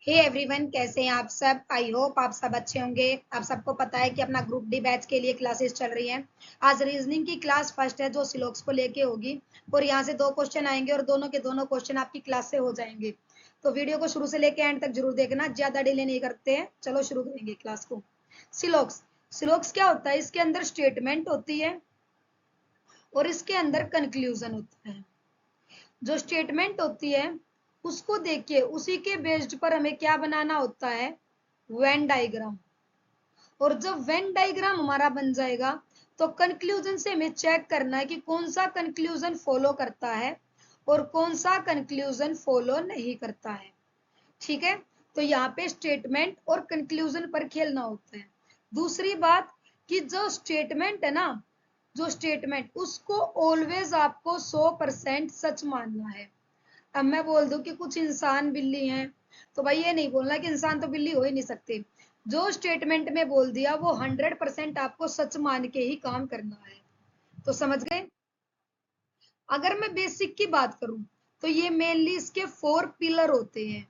Hey everyone, कैसे हैं आप सब। आई होप आप सब अच्छे होंगे। आप सबको पता है कि अपना ग्रुप डी बैच के लिए क्लासेस चल रही हैं। आज रीजनिंग की क्लास फर्स्ट है जो सिलोक्स को लेके होगी और यहाँ से 2 क्वेश्चन आएंगे और दोनों के दोनों क्वेश्चन आपकी क्लास से हो जाएंगे। तो वीडियो को शुरू से लेके एंड तक जरूर देखना, ज्यादा डिले नहीं करते हैं। चलो शुरू करेंगे क्लास को। सिलोक्स सिलोक्स क्या होता है? इसके अंदर स्टेटमेंट होती है और इसके अंदर कंक्लूजन होता है। जो स्टेटमेंट होती है उसको देखिए, उसी के बेस्ड पर हमें क्या बनाना होता है? Venn diagram. और जब वेन डायग्राम हमारा बन जाएगा तो कंक्लूजन से हमें चेक करना है कि कौन सा कंक्लूजन फॉलो करता है और कौन सा कंक्लूजन फॉलो नहीं करता है। ठीक है, तो यहाँ पे स्टेटमेंट और कंक्लूजन पर खेलना होता है। दूसरी बात कि जो स्टेटमेंट है ना, जो स्टेटमेंट उसको ऑलवेज आपको 100% सच मानना है। अब मैं बोल दूं कि कुछ इंसान बिल्ली हैं, तो भाई ये नहीं बोलना कि इंसान तो बिल्ली हो ही नहीं सकते। जो स्टेटमेंट में बोल दिया वो 100% आपको सच मान के ही काम करना है। तो समझ गए। अगर मैं बेसिक की बात करूं तो ये मेनली इसके 4 पिलर होते हैं।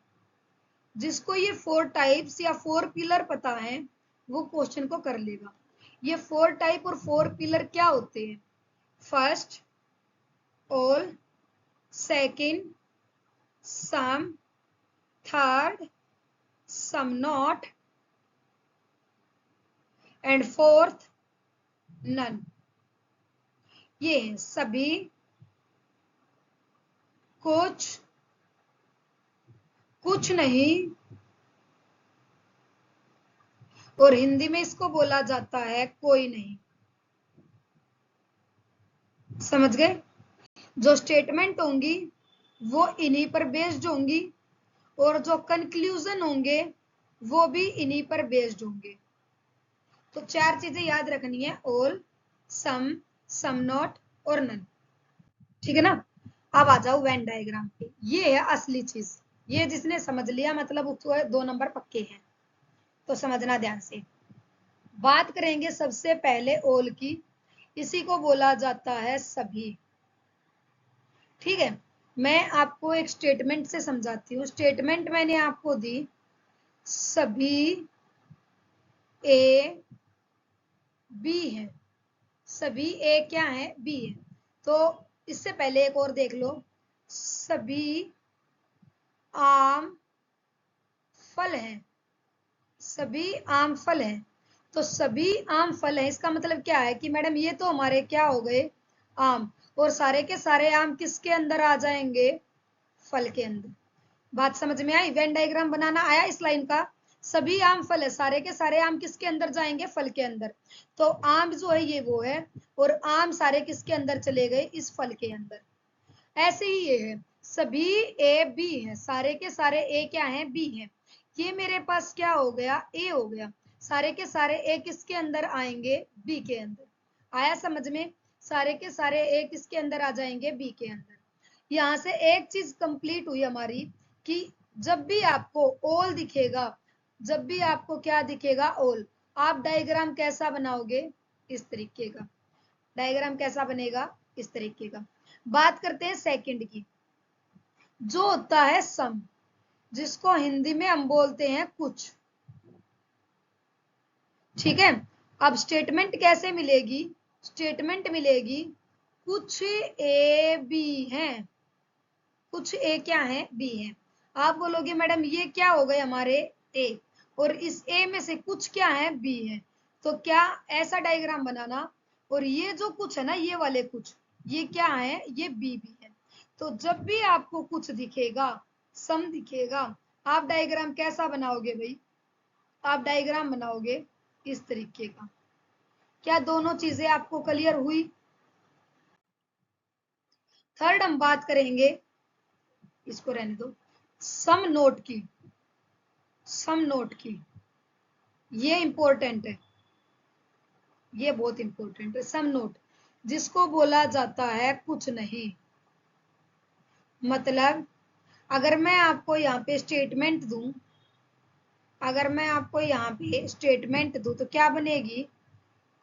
जिसको ये 4 टाइप्स या 4 पिलर पता है वो क्वेश्चन को कर लेगा। ये 4 टाइप और 4 पिलर क्या होते हैं? First, all, second, some, third, some not and fourth none. ये है सभी, कुछ, कुछ नहीं, और हिंदी में इसको बोला जाता है कोई नहीं। समझ गए। जो स्टेटमेंट होंगी वो इन्हीं पर बेस्ड होंगी और जो कंक्लूजन होंगे वो भी इन्हीं पर बेस्ड होंगे। तो 4 चीजें याद रखनी है, ऑल, सम नॉट और नन। ठीक है ना। अब आ जाओ वेन डायग्राम पे। ये है असली चीज। ये जिसने समझ लिया मतलब उसको 2 नंबर पक्के हैं। तो समझना ध्यान से। बात करेंगे सबसे पहले ऑल की। इसी को बोला जाता है सभी। ठीक है, मैं आपको एक स्टेटमेंट से समझाती हूँ। स्टेटमेंट मैंने आपको दी, सभी ए बी है। सभी ए क्या है? बी है। तो इससे पहले एक और देख लो, सभी आम फल है। सभी आम फल है। तो सभी आम फल है, इसका मतलब क्या है कि मैडम ये तो हमारे क्या हो गए? आम। और सारे के सारे आम किसके अंदर आ जाएंगे? फल के अंदर। बात समझ में आई? वेन डायग्राम बनाना आया इस लाइन का। सभी आम फल है, सारे के सारे आम किसके अंदर जाएंगे? फल के अंदर। तो आम जो है ये वो है, और आम सारे किसके अंदर चले गए? इस फल के अंदर। ऐसे ही ये है, सभी ए बी है, सारे के सारे ए क्या है? बी है। ये मेरे पास क्या हो गया? ए हो गया। सारे के सारे ए किसके अंदर आएंगे? बी के अंदर। आया समझ में? सारे के सारे ए किसके अंदर आ जाएंगे? बी के अंदर। यहां से एक चीज कंप्लीट हुई हमारी कि जब भी आपको ऑल दिखेगा, जब भी आपको क्या दिखेगा? ऑल, आप डायग्राम कैसा बनाओगे? इस तरीके का। डायग्राम कैसा बनेगा? इस तरीके का। बात करते हैं सेकंड की। जो होता है सम, जिसको हिंदी में हम बोलते हैं कुछ। ठीक है। अब स्टेटमेंट कैसे मिलेगी? स्टेटमेंट मिलेगी, कुछ ए बी है। कुछ ए क्या है? बी है। आप बोलोगे मैडम ये क्या हो गए हमारे? ए। और इस ए में से कुछ क्या है? बी है। तो क्या ऐसा डायग्राम बनाना, और ये जो कुछ है ना, ये वाले कुछ, ये क्या है? ये बी भी है। तो जब भी आपको कुछ दिखेगा, सम दिखेगा, आप डायग्राम कैसा बनाओगे भाई? आप डायग्राम बनाओगे इस तरीके का। क्या दोनों चीजें आपको क्लियर हुई? थर्ड हम बात करेंगे, इसको रहने दो, सम नोट की। सम नोट की, ये इंपॉर्टेंट है। ये बहुत इंपॉर्टेंट है। सम नोट, जिसको बोला जाता है कुछ नहीं। मतलब अगर मैं आपको यहाँ पे स्टेटमेंट दूं, अगर मैं आपको यहाँ पे स्टेटमेंट दूं तो क्या बनेगी?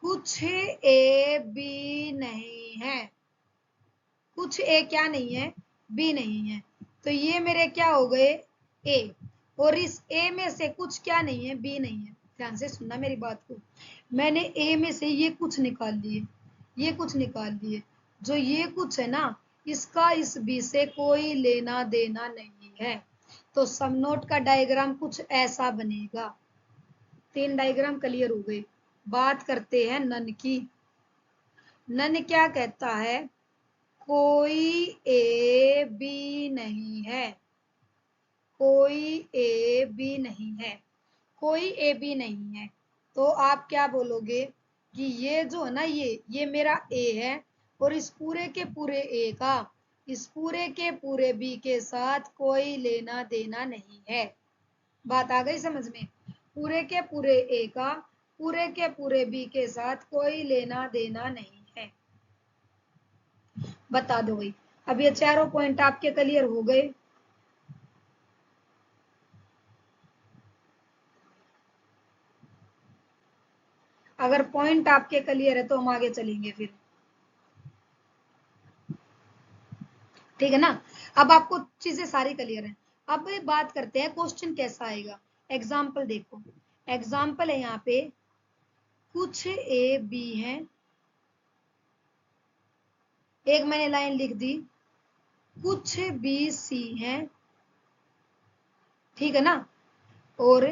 कुछ ए बी नहीं है। कुछ ए क्या नहीं है? बी नहीं है। तो ये मेरे क्या हो गए? ए। और इस ए में से कुछ क्या नहीं है, बी नहीं है। ध्यान से सुनना मेरी बात को, मैंने ए में से ये कुछ निकाल लिए, ये कुछ निकाल लिए, जो ये कुछ है ना, इसका इस बी से कोई लेना देना नहीं है। तो सम नोट का डायग्राम कुछ ऐसा बनेगा। 3 डायग्राम क्लियर हो गए। बात करते हैं नन की। नन क्या कहता है, कोई ए बी नहीं है, कोई ए बी नहीं है, कोई ए बी नहीं है। तो आप क्या बोलोगे कि ये जो है ना, ये मेरा ए है, और इस पूरे के पूरे ए का इस पूरे के पूरे बी के साथ कोई लेना देना नहीं है। बात आ गई समझ में? पूरे के पूरे ए का पूरे के पूरे बी के साथ कोई लेना देना नहीं है। बता दो भाई। अब ये चारों पॉइंट आपके क्लियर हो गए। अगर पॉइंट आपके क्लियर है तो हम आगे चलेंगे फिर, ठीक है ना? अब आपको चीजें सारी क्लियर हैं। अब बात करते हैं क्वेश्चन कैसा आएगा। एग्जाम्पल देखो, एग्जाम्पल है यहाँ पे, कुछ ए बी है, एक मैंने लाइन लिख दी, कुछ बी सी है, ठीक है ना, और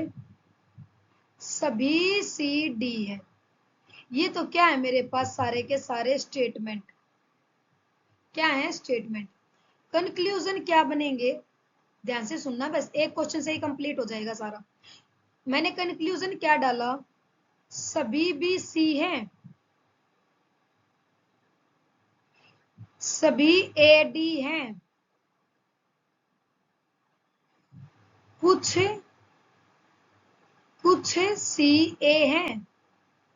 सभी सी डी है। ये तो क्या है मेरे पास, सारे के सारे स्टेटमेंट। क्या है? स्टेटमेंट। कंक्लूजन क्या बनेंगे? ध्यान से सुनना, बस एक क्वेश्चन से ही कंप्लीट हो जाएगा सारा। मैंने कंक्लूजन क्या डाला, सभी बी सी हैं, सभी ए डी हैं, कुछ कुछ सी ए हैं,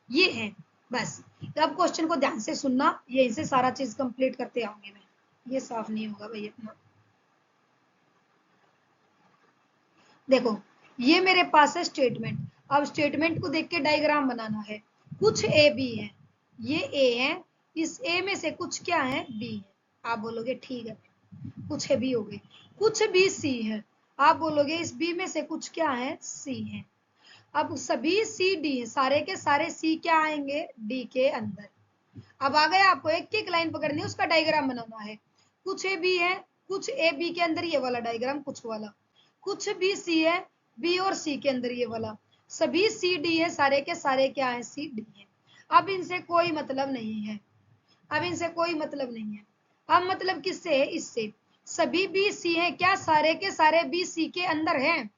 ये है बस। तो अब क्वेश्चन को ध्यान से सुनना, यहीं से सारा चीज कंप्लीट करते आऊंगी मैं। ये साफ नहीं होगा भाई अपना। देखो, ये मेरे पास है स्टेटमेंट। अब स्टेटमेंट को देख के डायग्राम बनाना है। कुछ ए बी है, ये ए है, इस ए में से कुछ क्या है, बी है। आप बोलोगे ठीक है, कुछ है बी हो गए। कुछ बी सी है, आप बोलोगे इस बी में से कुछ क्या है, सी है। अब सभी सी डी, सारे के सारे सी क्या आएंगे, डी के अंदर। अब आ गया, आपको एक एक लाइन पकड़नी है, उसका डायग्राम बनाना है। कुछ ए बी है, कुछ ए बी के अंदर ये वाला डायग्राम, कुछ वाला, कुछ बी सी है, बी और सी के अंदर ये वाला, सभी सी डी है, सारे के सारे क्या है, सी डी है। अब इनसे कोई मतलब नहीं है, अब इनसे कोई मतलब नहीं है। अब मतलब किससे है, इससे। सभी बी सी है, क्या सारे के सारे बी सी के अंदर हैं?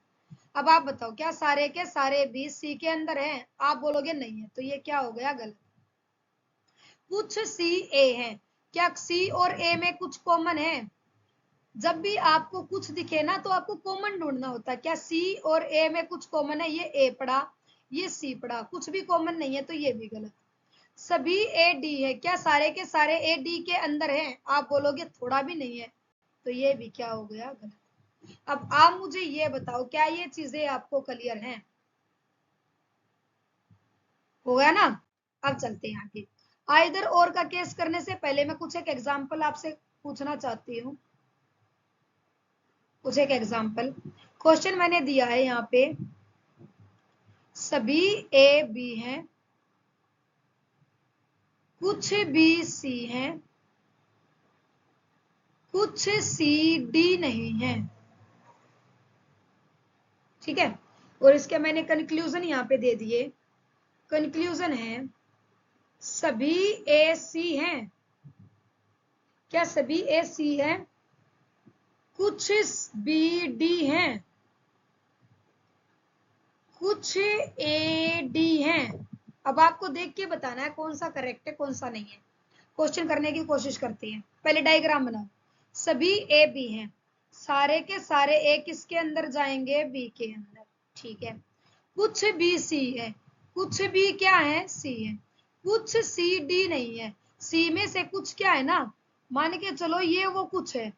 अब आप बताओ, क्या सारे के सारे बी सी के अंदर हैं? आप बोलोगे नहीं है, तो ये क्या हो गया, गलत। कुछ सी ए है, क्या सी और ए में कुछ कॉमन है? जब भी आपको कुछ दिखे ना, तो आपको कॉमन ढूंढना होता है। क्या सी और ए में कुछ कॉमन है? ये ए पड़ा, ये सी पड़ा, कुछ भी कॉमन नहीं है, तो ये भी गलत। सभी ए डी है, क्या सारे के सारे ए डी के अंदर हैं? आप बोलोगे थोड़ा भी नहीं है, तो ये भी क्या हो गया, गलत। अब आप मुझे ये बताओ, क्या ये चीजें आपको क्लियर हैं? हो गया ना? अब चलते हैं आगे। आइदर और का केस करने से पहले मैं कुछ एक एग्जांपल आपसे पूछना चाहती हूँ। कुछ एक एग्जांपल क्वेश्चन मैंने दिया है यहाँ पे, सभी ए बी हैं, कुछ बी सी हैं, कुछ सी डी नहीं है, ठीक है। और इसके मैंने कंक्लूजन यहाँ पे दे दिए। कंक्लूजन है, सभी ए सी हैं, क्या सभी ए सी है, कुछ बी डी हैं, कुछ ए डी हैं। अब आपको देख के बताना है कौन सा करेक्ट है, कौन सा नहीं है। क्वेश्चन करने की कोशिश करते हैं। पहले डायग्राम बनाओ। सभी ए बी हैं, सारे के सारे ए किसके अंदर जाएंगे, बी के अंदर, ठीक है। कुछ बी सी है, कुछ बी क्या है, सी है, कुछ सी डी नहीं है। सी में से कुछ क्या है ना, मान के चलो ये वो कुछ है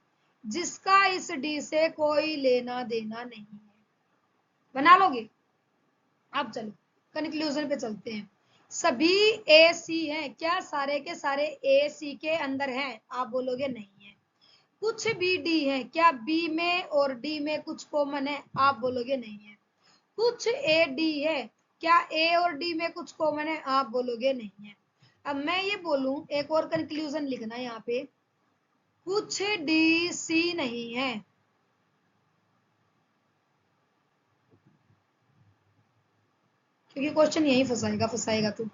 जिसका इस डी से कोई लेना देना नहीं है। बना लोगे? अब चलो कंक्लूजन पे चलते हैं। सभी ए सी हैं, क्या सारे के सारे ए सी के अंदर हैं? आप बोलोगे नहीं है। कुछ भी डी है, क्या बी में और डी में कुछ कॉमन है? आप बोलोगे नहीं है। कुछ ए डी है, क्या ए और डी में कुछ कॉमन है? आप बोलोगे नहीं है। अब मैं ये बोलूं, एक और कंक्लूजन लिखना यहाँ पे, कुछ डी सी नहीं है। क्योंकि क्वेश्चन यही फंसाएगा तू।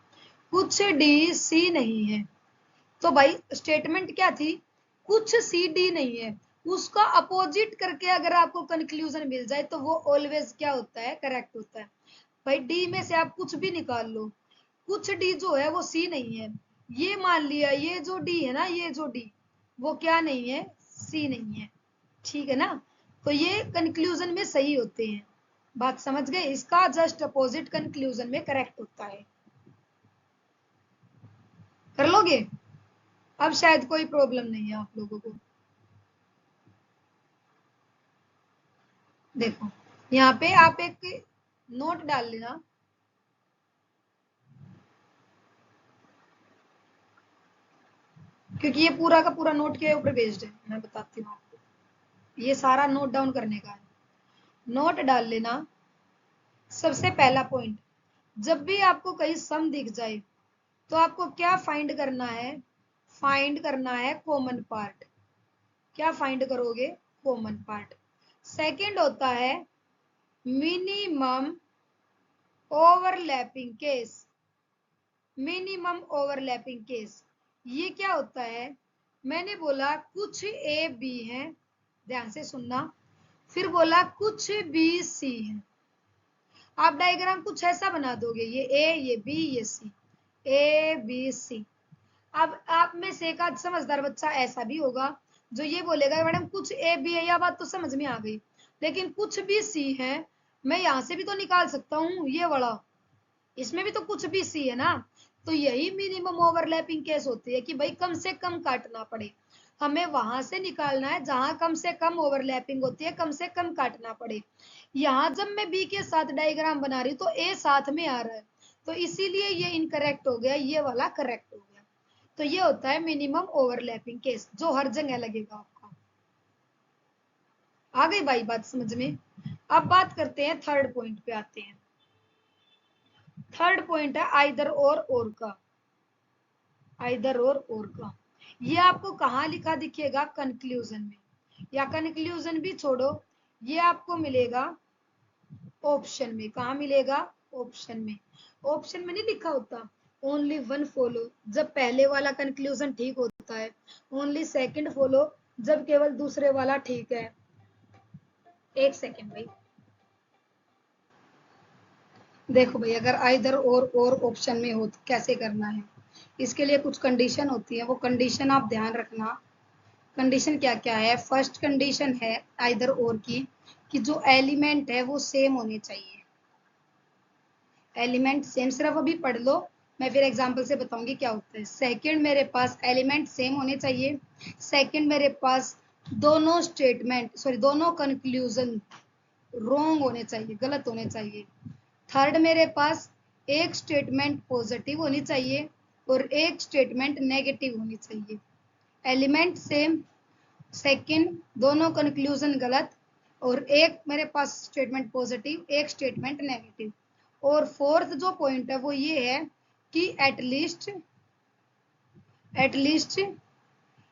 कुछ डी सी नहीं है, तो भाई स्टेटमेंट क्या थी? कुछ सी डी नहीं है। उसका अपोजिट करके अगर आपको कंक्लूजन मिल जाए तो वो ऑलवेज क्या होता है? करेक्ट होता है। भाई डी में से आप कुछ भी निकाल लो, कुछ डी जो है वो सी नहीं है। ये मान लिया ये जो डी है ना, ये जो डी वो क्या नहीं है? सी नहीं है। ठीक है ना? तो ये कंक्लूजन में सही होते हैं। बात समझ गए? इसका जस्ट अपोजिट कंक्लूजन में करेक्ट होता है। कर लोगे? अब शायद कोई प्रॉब्लम नहीं है आप लोगों को। देखो यहाँ पे आप एक नोट डाल लेना, क्योंकि ये पूरा का पूरा नोट के ऊपर बेस्ड है। मैं बताती हूँ आपको, ये सारा नोट डाउन करने का है। नोट डाल लेना। सबसे पहला पॉइंट, जब भी आपको कहीं सम दिख जाए तो आपको क्या फाइंड करना है? फाइंड करना है कॉमन पार्ट। क्या फाइंड करोगे? Common part. सेकंड होता है minimum overlapping case. Minimum overlapping case ये क्या होता है? मैंने बोला कुछ ए बी है, ध्यान से सुनना, फिर बोला कुछ बी सी है। आप डायग्राम कुछ ऐसा बना दोगे, ये ए, ये बी, ये सी, ए बी सी। अब आप में से एक आध समझदार बच्चा ऐसा भी होगा जो ये बोलेगा मैडम कुछ ए बी है, यह बात तो समझ में आ गई, लेकिन कुछ भी सी है, मैं यहां से भी तो निकाल सकता हूँ ये वाला, इसमें भी तो कुछ भी सी है ना। तो यही मिनिमम ओवरलैपिंग केस होती है कि भाई कम से कम काटना पड़े। हमें वहां से निकालना है जहां कम से कम ओवरलैपिंग होती है, कम से कम काटना पड़े। यहाँ जब मैं बी के साथ डायग्राम बना रही हूँ तो ए साथ में आ रहा है, तो इसीलिए ये इनकरेक्ट हो गया, ये वाला करेक्ट हो गया। तो ये होता है मिनिमम ओवरलैपिंग केस, जो हर जगह लगेगा आपका। आ गई भाई बात समझ में? अब बात करते हैं, थर्ड पॉइंट पे आते हैं। थर्ड पॉइंट है आइदर और का। आइदर और का ये आपको कहाँ लिखा दिखेगा? कंक्लूजन में, या कंक्लूजन भी छोड़ो, ये आपको मिलेगा ऑप्शन में। कहाँ मिलेगा? ऑप्शन में। ऑप्शन में नहीं लिखा होता ओनली वन फॉलो, जब पहले वाला कंक्लूजन ठीक होता है, ओनली सेकंड फॉलो जब केवल दूसरे वाला ठीक है। एक सेकंड भाई, देखो भाई, अगर आइदर और ऑप्शन में हो तो कैसे करना है? इसके लिए कुछ कंडीशन होती है, वो कंडीशन आप ध्यान रखना। कंडीशन क्या क्या है? फर्स्ट कंडीशन है आइदर और की कि जो एलिमेंट है वो सेम होने चाहिए। एलिमेंट सेम, सिर्फ अभी पढ़ लो, मैं फिर एग्जांपल से बताऊंगी क्या होता है। सेकंड, मेरे पास एलिमेंट सेम होने चाहिए। सेकंड, मेरे पास दोनों स्टेटमेंट, सॉरी दोनों कंक्लूजन रॉन्ग होने चाहिए, गलत होने चाहिए। थर्ड, मेरे पास एक स्टेटमेंट पॉजिटिव होनी चाहिए और एक स्टेटमेंट नेगेटिव होनी चाहिए। एलिमेंट सेम, सेकंड दोनों कंक्लूजन गलत, और एक मेरे पास स्टेटमेंट पॉजिटिव, एक स्टेटमेंट नेगेटिव। और फोर्थ जो पॉइंट है वो ये है कि एटलीस्ट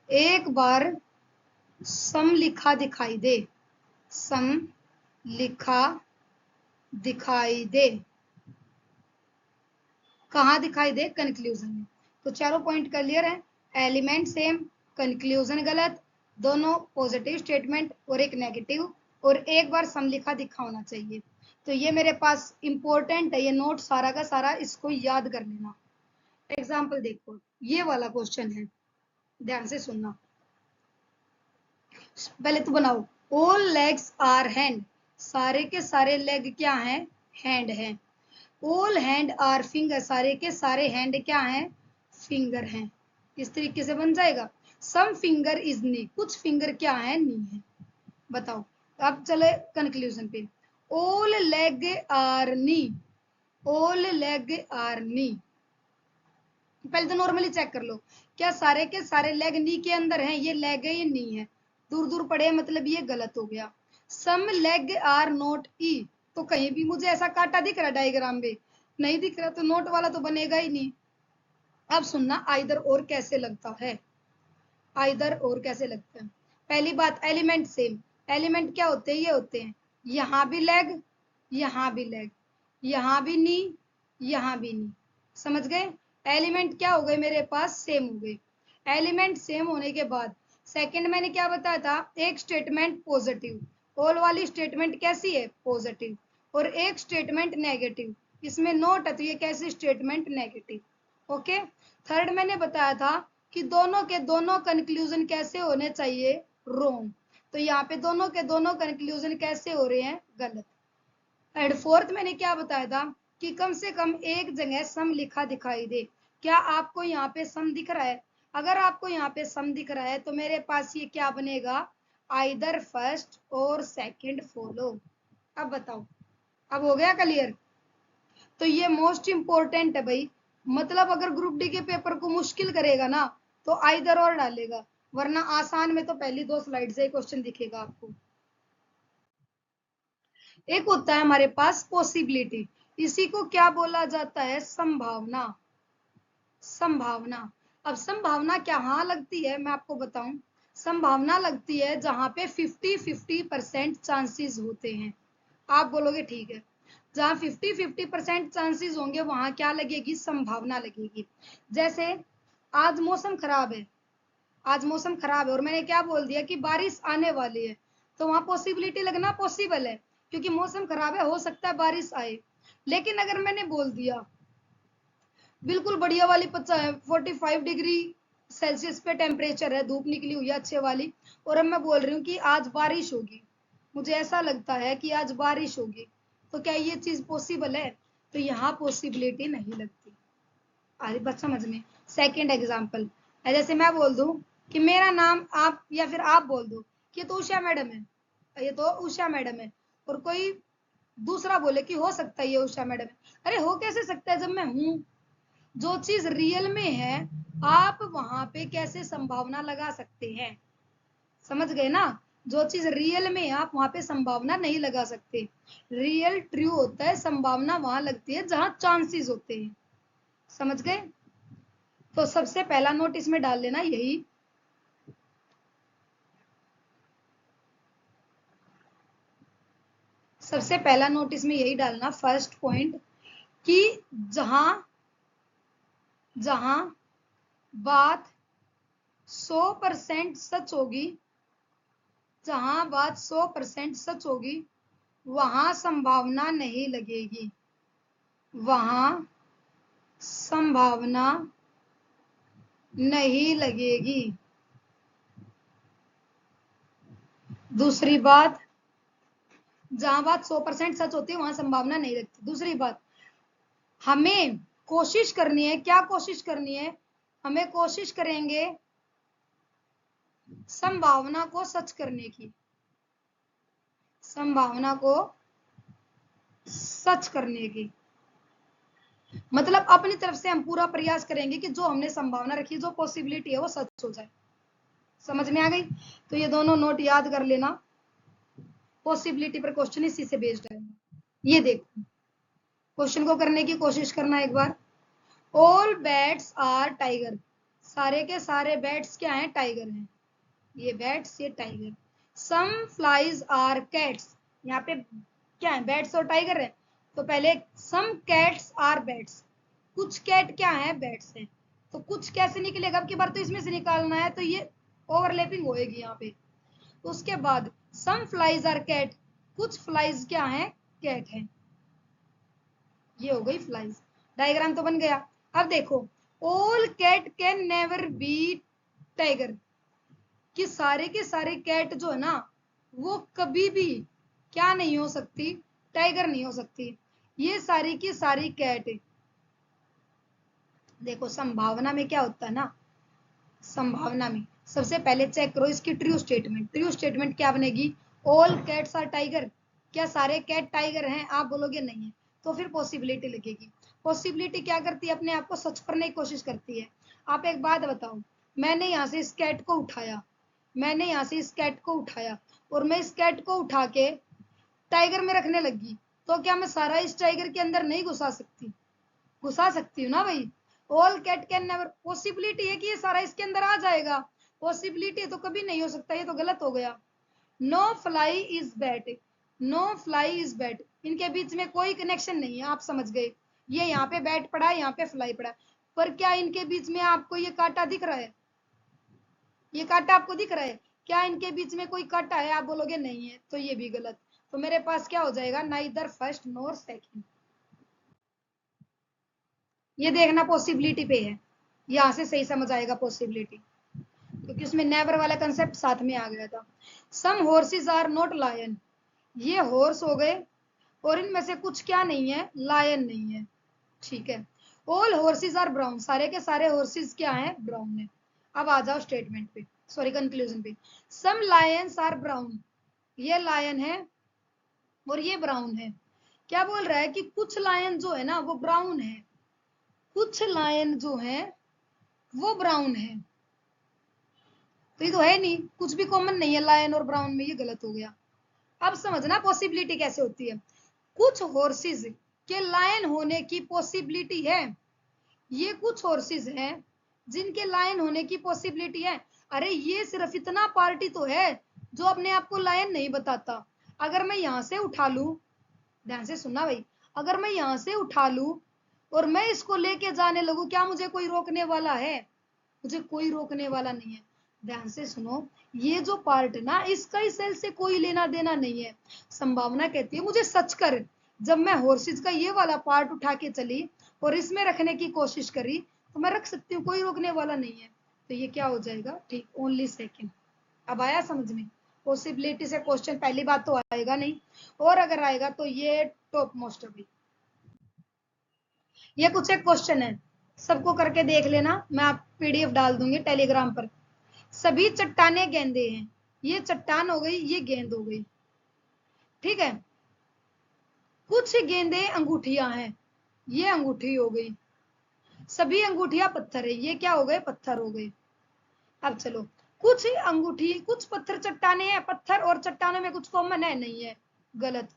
एक बार सम लिखा दिखाई दे, सम लिखा दिखाई दे। कहाँ दिखाई दे? कंक्लूजन में। तो चारों पॉइंट क्लियर है? एलिमेंट सेम, कंक्लूजन गलत, दोनों पॉजिटिव स्टेटमेंट और एक नेगेटिव, और एक बार सम लिखा दिखा होना चाहिए। तो ये मेरे पास इंपॉर्टेंट है, ये नोट सारा का सारा, इसको याद कर लेना। एग्जाम्पल देखो, ये वाला क्वेश्चन है, ध्यान से सुनना। पहले तो बनाओ, ऑल लेग्स आर हैंड, सारे के सारे लेग क्या हैं? हैंड हैं। ऑल हैंड आर फिंगर, सारे के सारे हैंड क्या हैं? फिंगर हैं। इस तरीके से बन जाएगा। सम फिंगर इज नी, कुछ फिंगर क्या है? नी है। बताओ। अब चले कंक्लूजन पे। All leg are knee, all leg are knee. पहले तो नॉर्मली चेक कर लो, क्या सारे के सारे लेग नी के अंदर हैं? ये लेग है, ये नी है। दूर दूर पड़े मतलब ये गलत हो गया। सम लेग आर नॉट ई, तो कहीं भी मुझे ऐसा कांटा दिख रहा डायग्राम में? नहीं दिख रहा, तो नोट वाला तो बनेगा ही नहीं। अब सुनना आइदर और कैसे लगता है, आइदर और कैसे लगता है। पहली बात, एलिमेंट सेम। एलिमेंट क्या होते हैं? ये होते हैं यहाँ भी लेग, यहाँ भी लेग, यहाँ भी नी, यहाँ भी नी। समझ गए? एलिमेंट क्या हो गए मेरे पास? सेम हो गए। एलिमेंट सेम होने के बाद सेकंड मैंने क्या बताया था? एक स्टेटमेंट पॉजिटिव। ऑल वाली स्टेटमेंट कैसी है? पॉजिटिव। और एक स्टेटमेंट नेगेटिव। इसमें नोट है तो ये कैसी स्टेटमेंट? नेगेटिव। ओके। थर्ड मैंने बताया था कि दोनों के दोनों कंक्लूजन कैसे होने चाहिए? रोंग। तो यहाँ पे दोनों के दोनों कंक्लूजन कैसे हो रहे हैं? गलत। एंड फोर्थ मैंने क्या बताया था कि कम से कम एक जगह सम लिखा दिखाई दे। क्या आपको यहाँ पे सम दिख रहा है? अगर आपको यहाँ पे सम दिख रहा है तो मेरे पास ये क्या बनेगा? आइदर फर्स्ट और सेकंड फॉलो। अब बताओ, अब हो गया क्लियर? तो ये मोस्ट इंपॉर्टेंट है भाई। मतलब अगर ग्रुप डी के पेपर को मुश्किल करेगा ना तो आइदर और डालेगा, वरना आसान में तो पहली 2 स्लाइड से क्वेश्चन दिखेगा आपको। एक होता है हमारे पास पॉसिबिलिटी, इसी को क्या बोला जाता है? संभावना। संभावना। अब संभावना कहाँ लगती है मैं आपको बताऊं। संभावना लगती है जहां पे 50-50% चांसेस होते हैं। आप बोलोगे ठीक है, जहां 50-50% चांसेस होंगे वहां क्या लगेगी? संभावना लगेगी। जैसे आज मौसम खराब है, आज मौसम खराब है और मैंने क्या बोल दिया कि बारिश आने वाली है, तो वहां पॉसिबिलिटी लगना पॉसिबल है, क्योंकि मौसम खराब है, हो सकता है बारिश आए। लेकिन अगर मैंने बोल दिया बिल्कुल बढ़िया वाली 45 डिग्री सेल्सियस पे टेम्परेचर है, धूप निकली हुई है अच्छे वाली, और अब मैं बोल रही हूँ कि आज बारिश होगी, मुझे ऐसा लगता है कि आज बारिश होगी, तो क्या ये चीज पॉसिबल है? तो यहाँ पॉसिबिलिटी नहीं लगती। अरे बस समझ में। सेकेंड एग्जाम्पल, जैसे मैं बोल दूं कि मेरा नाम आप, या फिर आप बोल दो कि ये तो उषा मैडम है, ये तो उषा मैडम है, और कोई दूसरा बोले कि हो सकता है ये उषा मैडम है। अरे हो कैसे सकता है जब मैं हूं? जो चीज रियल में है आप वहां पे कैसे संभावना लगा सकते हैं? समझ गए ना? जो चीज रियल में है आप वहां पे संभावना नहीं लगा सकते। रियल ट्रू होता है, संभावना वहां लगती है जहां चांसेस होते हैं। समझ गए? तो सबसे पहला नोट इसमें डाल लेना यही, सबसे पहला नोटिस में यही डालना फर्स्ट पॉइंट, कि जहां जहां बात 100% सच होगी, जहां बात 100% सच होगी वहां संभावना नहीं लगेगी, वहां संभावना नहीं लगेगी। दूसरी बात, जहां बात 100% सच होती है वहां संभावना नहीं लगती। दूसरी बात, हमें कोशिश करनी है, क्या कोशिश करनी है? हमें कोशिश करेंगे संभावना को सच करने की, संभावना को सच करने की। मतलब अपनी तरफ से हम पूरा प्रयास करेंगे कि जो हमने संभावना रखी, जो पॉसिबिलिटी है वो सच हो जाए। समझ में आ गई? तो ये दोनों नोट याद कर लेना। पॉसिबिलिटी पर क्वेश्चन इसी से बेस्ड है। ये देखो, क्वेश्चन को करने की कोशिश करना एक बार। ऑल बैट्स आर टाइगर, सारे के सारे बैट्स क्या हैं? टाइगर हैं। ये बैट्स, ये tiger. Some flies are cats, यहाँ पे क्या है? बैट्स और टाइगर है। तो पहले सम कैट्स आर बैट्स, कुछ कैट क्या है? बैट्स हैं। तो कुछ कैसे निकलेगा? अब की बार तो इसमें से निकालना है, तो ये ओवरलैपिंग होएगी यहाँ पे। तो उसके बाद सम फ्लाइज आर कैट, कुछ फ्लाइज क्या है? कैट है। ये हो गई फ्लाइज। डायग्राम तो बन गया। अब देखो, all cat can never be tiger, कि सारे के सारे कैट जो है ना वो कभी भी क्या नहीं हो सकती? टाइगर नहीं हो सकती। ये सारी की सारी कैट, देखो संभावना में क्या होता है ना, संभावना में सबसे पहले चेक करो इसकी ट्रू स्टेटमेंट। ट्रू स्टेटमेंट क्या बनेगी? ऑल कैट्स आर टाइगर, क्या सारे कैट टाइगर हैं? आप बोलोगे नहीं है, तो फिर पॉसिबिलिटी लगेगी। पॉसिबिलिटी क्या करती है? अपने आप को सच करने की कोशिश करती है। आप एक बात बताओ, मैंने यहाँ से इस कैट को उठाया, मैंने यहाँ से इस कैट को उठाया और मैं इस कैट को उठा के टाइगर में रखने लगी, तो क्या मैं सारा इस टाइगर के अंदर नहीं घुसा सकती? घुसा सकती हूँ ना भाई। All cat can never, possibility है कि ये सारा इसके अंदर आ जाएगा, पॉसिबिलिटी है तो कभी नहीं हो सकता, ये तो गलत हो गया। No fly is bat, no fly is bat, इनके बीच में कोई कनेक्शन नहीं है, आप समझ गए। ये यहाँ पे बैट पड़ा है, यहाँ पे फ्लाई पड़ा है, पर क्या इनके बीच में आपको ये कांटा दिख रहा है? ये कांटा आपको दिख रहा है? क्या इनके बीच में कोई कांटा है? आप बोलोगे नहीं है, तो ये भी गलत। तो मेरे पास क्या हो जाएगा? नाइदर फर्स्ट नोर सेकंड। ये देखना पॉसिबिलिटी पे है, यहां से सही समझ आएगा पॉसिबिलिटी, क्योंकि उसमें नेवर वाला कंसेप्ट साथ में आ गया था। सम हॉर्सेस आर नॉट लायन, ये हॉर्स हो गए और इनमें से कुछ क्या नहीं है? लायन नहीं है, ठीक है। ऑल हॉर्सेस आर ब्राउन, सारे के सारे हॉर्सेस क्या है? ब्राउन है। अब आ जाओ स्टेटमेंट पे, सॉरी कंक्लूजन पे। सम लायंस आर ब्राउन, ये लायन है और ये ब्राउन है। क्या बोल रहा है कि कुछ लायन जो है ना वो ब्राउन है, कुछ लायन जो है वो ब्राउन है। तो ये तो है नहीं, कुछ भी कॉमन नहीं है लायन और ब्राउन में, ये गलत हो गया। अब समझना पॉसिबिलिटी कैसे होती है। कुछ हॉर्सेस के लायन होने की पॉसिबिलिटी है, ये कुछ हॉर्सेस हैं जिनके लायन होने की पॉसिबिलिटी है। अरे ये सिर्फ इतना पार्टी तो है जो अपने आप को लायन नहीं बताता। अगर मैं यहां से उठा लू, ध्यान से सुनना भाई, अगर मैं यहां से उठा लू और मैं इसको लेके जाने लगू, क्या मुझे कोई रोकने वाला है? मुझे कोई रोकने वाला नहीं है। ध्यान से सुनो, ये जो पार्ट है ना, इसका इस सेल से कोई लेना देना नहीं है। संभावना कहती है मुझे सच कर, जब मैं हॉर्सेस का ये वाला पार्ट उठा के चली और इसमें रखने की कोशिश करी तो मैं रख सकती हूँ, कोई रोकने वाला नहीं है। तो ये क्या हो जाएगा? ठीक, ओनली सेकंड। अब आया समझ में? पॉसिबिलिटी से क्वेश्चन पहली बात तो आएगा नहीं, और अगर आएगा तो ये टॉप मोस्ट अभी। ये कुछ एक क्वेश्चन है, सबको करके देख लेना, मैं आप पीडीएफ डाल दूंगी टेलीग्राम पर। सभी चट्टाने गेंदे हैं, ये चट्टान हो गई, ये गेंद हो गई, ठीक है। कुछ गेंदे अंगूठियां हैं, ये अंगूठी हो गई। सभी अंगूठियां पत्थर है, ये क्या हो गए? पत्थर हो गए। अब चलो, कुछ अंगूठी, कुछ पत्थर चट्टाने हैं, पत्थर और चट्टानों में कुछ कॉमन है? नहीं है, गलत।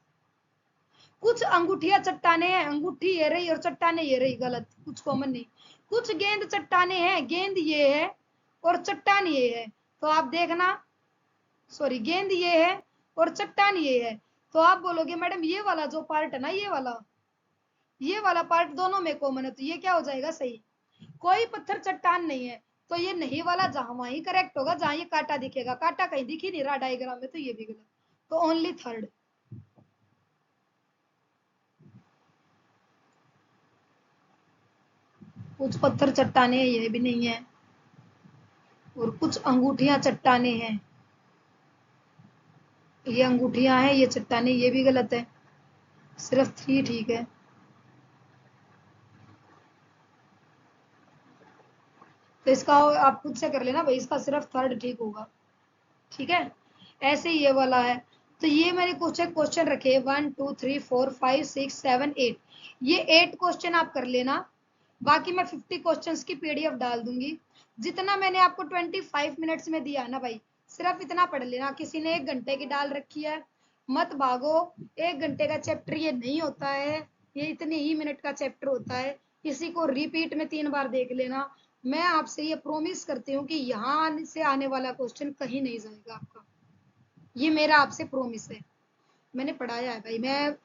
कुछ अंगूठियां चट्टाने हैं, अंगूठी ये रही और चट्टाने ये रही, गलत, कुछ कॉमन नहीं। कुछ गेंद चट्टाने हैं, गेंद ये है और चट्टान ये है, तो आप देखना, सॉरी गेंद ये है और चट्टान ये है, तो आप बोलोगे मैडम ये वाला जो पार्ट है ना, ये वाला पार्ट दोनों में कॉमन है, तो ये क्या हो जाएगा? सही। कोई पत्थर चट्टान नहीं है, तो ये नहीं वाला जहां वहीं करेक्ट होगा जहां ये कांटा दिखेगा, कांटा कहीं दिख ही नहीं रहा डायग्राम में, तो ये भी गलत। तो ओनली थर्ड। कुछ पत्थर चट्टाने, ये भी नहीं है, और कुछ अंगूठियां चट्टाने हैं, ये अंगूठियां हैं, ये चट्टाने, ये भी गलत है। सिर्फ 3 ठीक है। तो इसका आप खुद से कर लेना भाई, इसका सिर्फ थर्ड ठीक होगा, ठीक है। ऐसे ही ये वाला है। तो ये मैंने कुछ एक क्वेश्चन रखे 1 2 3 4 5 6 7 8, ये 8 क्वेश्चन आप कर लेना। बाकी मैं 50 क्वेश्चंस की पीडीएफ डाल दूंगी। जितना मैंने आपको 25 मिनट्स में दिया ना भाई, सिर्फ इतना पढ़ लेना। किसी ने 1 घंटे की डाल रखी है, मत भागो। 1 घंटे का चैप्टर ये नहीं होता है, ये इतने ही मिनट का चैप्टर होता है। इसी को रिपीट में 3 बार देख लेना। मैं आपसे ये प्रॉमिस करती हूँ कि यहाँ से आने वाला क्वेश्चन कहीं नहीं जाएगा आपका, ये मेरा आपसे प्रॉमिस है। मैंने पढ़ाया है भाई, मैं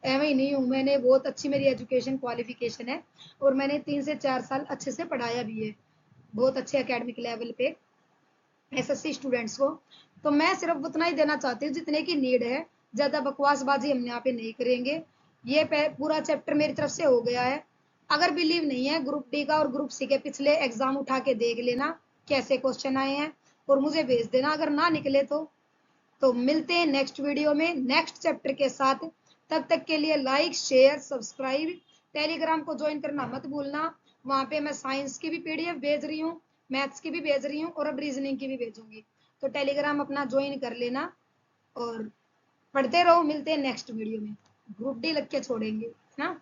एवं ही नहीं हूँ, मैंने बहुत अच्छी मेरी एजुकेशन क्वालिफिकेशन है, और मैंने 3 से 4 साल अच्छे से पढ़ाया भी है, बहुत अच्छे एकेडमिक लेवल पे एसएससी स्टूडेंट्स को। तो मैं सिर्फ उतना ही देना चाहती हूँ जितने की नीड है, ज्यादा बकवासबाजी हम यहाँ पे नहीं करेंगे। ये पूरा चैप्टर मेरी तरफ से हो गया है। अगर बिलीव नहीं है, ग्रुप डी का और ग्रुप सी के पिछले एग्जाम उठा के देख लेना कैसे क्वेश्चन आए हैं, और मुझे भेज देना अगर ना निकले तो मिलते हैं नेक्स्ट वीडियो में नेक्स्ट चैप्टर के साथ। तब तक के लिए लाइक शेयर सब्सक्राइब, टेलीग्राम को ज्वाइन करना मत भूलना। वहां पे मैं साइंस की भी पीडीएफ भेज रही हूँ, मैथ्स की भी भेज रही हूँ, और अब रीजनिंग की भी भेजूंगी। तो टेलीग्राम अपना ज्वाइन कर लेना और पढ़ते रहो। मिलते हैं नेक्स्ट वीडियो में, ग्रुप डी लग के छोड़ेंगे, है ना।